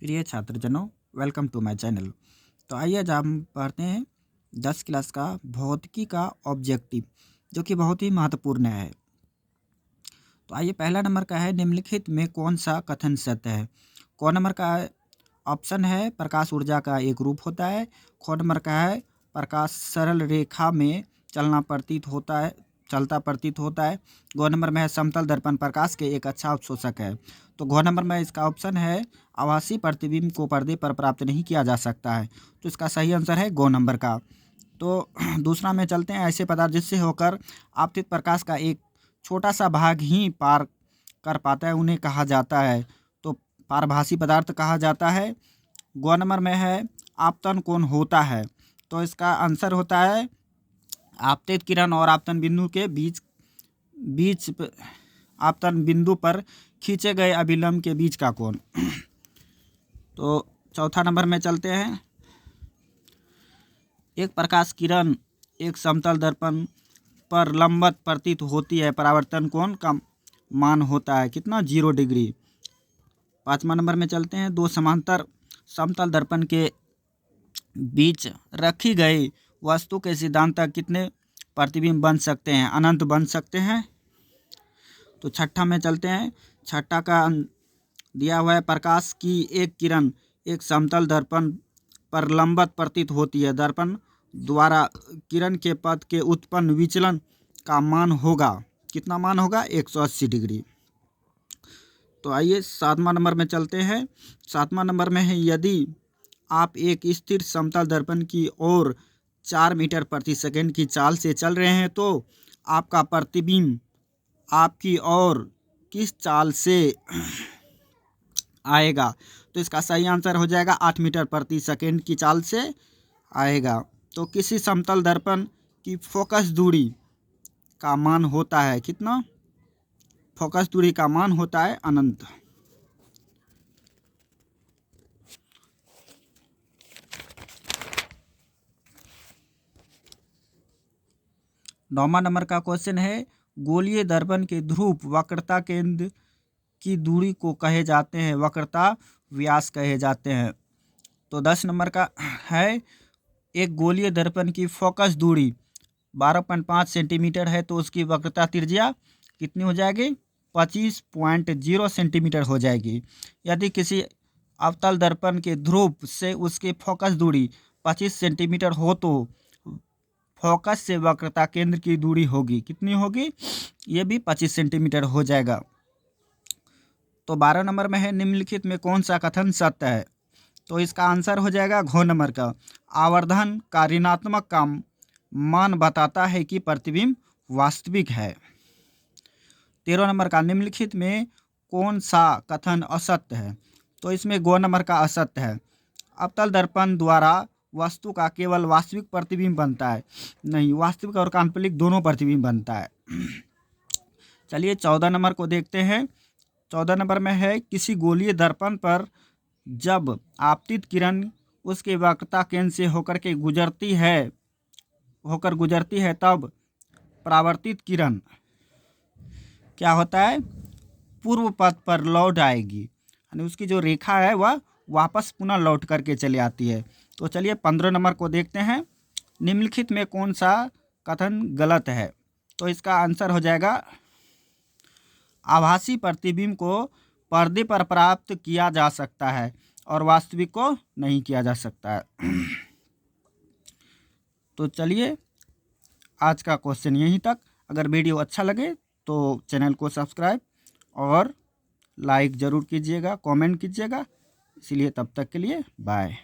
प्रिय छात्रजनों, welcome to my channel. तो आइए आज हम पढ़ते हैं 10 क्लास का भौतिकी का ऑब्जेक्टिव, जो कि बहुत ही महत्वपूर्ण है। तो आइए, पहला नंबर का है, निम्नलिखित में कौन सा कथन सत्य है। क नंबर का ऑप्शन है, प्रकाश ऊर्जा का एक रूप होता है। ख नंबर का है, प्रकाश सरल रेखा में चलता प्रतीत होता है। ग नंबर में है, समतल दर्पण प्रकाश के एक अच्छा अवशोषक है। तो घ नंबर में इसका ऑप्शन है, आभासी प्रतिबिंब को पर्दे पर प्राप्त नहीं किया जा सकता है। तो इसका सही आंसर है ग नंबर का। तो दूसरा में चलते हैं, ऐसे पदार्थ जिससे होकर आपतित प्रकाश का एक छोटा सा भाग ही पार कर पाता है उन्हें कहा जाता है। तो पारभासी पदार्थ कहा जाता है। ग नंबर में है, आपतन कोण होता है। तो इसका आंसर होता है, आपतित किरण और आपतन बिंदु के बीच आपतन बिंदु पर खींचे गए अभिलंब के बीच का कोण। तो चौथा नंबर में चलते हैं, एक प्रकाश किरण एक समतल दर्पण पर लंबवत प्रतीत होती है, परावर्तन कोण का मान होता है कितना, 0 डिग्री। पाँचवा नंबर में चलते हैं, दो समांतर समतल दर्पण के बीच रखी गई वस्तु के सिद्धांत तक कितने प्रतिबिंब बन सकते हैं, अनंत बन सकते हैं। तो छठा में चलते हैं, छठा का दिया हुआ है, प्रकाश की एक किरण एक समतल दर्पण पर लंबवत प्रतीत होती है, दर्पण द्वारा किरण के पथ के उत्पन्न विचलन का मान होगा कितना, मान होगा 180 डिग्री। तो आइए सातवां नंबर में चलते हैं। सातवां नंबर में है, यदि आप एक स्थिर समतल दर्पण की ओर 4 मीटर प्रति सेकंड की चाल से चल रहे हैं तो आपका प्रतिबिंब आपकी ओर किस चाल से आएगा। तो इसका सही आंसर हो जाएगा 8 मीटर प्रति सेकंड की चाल से आएगा। तो किसी समतल दर्पण की फोकस दूरी का मान होता है कितना, फोकस दूरी का मान होता है अनंत। नौवां नंबर का क्वेश्चन है, गोलीय दर्पण के ध्रुव वक्रता केंद्र की दूरी को कहे जाते हैं, वक्रता व्यास कहे जाते हैं। तो 10 नंबर का है, एक गोलीय दर्पण की फोकस दूरी 12.5 सेंटीमीटर है तो उसकी वक्रता त्रिज्या कितनी हो जाएगी, 25.0 सेंटीमीटर हो जाएगी। यदि किसी अवतल दर्पण के ध्रुव से उसकी फोकस दूरी 25 सेंटीमीटर हो तो फोकस से वक्रता केंद्र की दूरी होगी कितनी होगी, ये भी 25 सेंटीमीटर हो जाएगा। तो 12 नंबर में है, निम्नलिखित में कौन सा कथन सत्य है। तो इसका आंसर हो जाएगा घ नंबर का, आवर्धन का ऋणात्मक का मान बताता है कि प्रतिबिंब वास्तविक है। 13 नंबर का, निम्नलिखित में कौन सा कथन असत्य है। तो इसमें ग नंबर का असत्य है, अवतल दर्पण द्वारा वस्तु का केवल वास्तविक प्रतिबिंब बनता है, नहीं, वास्तविक और काल्पनिक दोनों प्रतिबिंब बनता है। चलिए 14 नंबर को देखते हैं। 14 नंबर में है, किसी गोलीय दर्पण पर जब आपतित किरण उसके वक्रता केंद्र से होकर गुजरती है तब परावर्तित किरण क्या होता है, पूर्व पथ पर लौट आएगी, यानी उसकी जो रेखा है वह वापस पुनः लौट करके चली आती है। तो चलिए 15 नंबर को देखते हैं, निम्नलिखित में कौन सा कथन गलत है। तो इसका आंसर हो जाएगा, आभासी प्रतिबिंब को पर्दे पर प्राप्त किया जा सकता है और वास्तविक को नहीं किया जा सकता है। तो चलिए आज का क्वेश्चन यहीं तक। अगर वीडियो अच्छा लगे तो चैनल को सब्सक्राइब और लाइक ज़रूर कीजिएगा, कमेंट कीजिएगा। इसलिए तब तक के लिए बाय।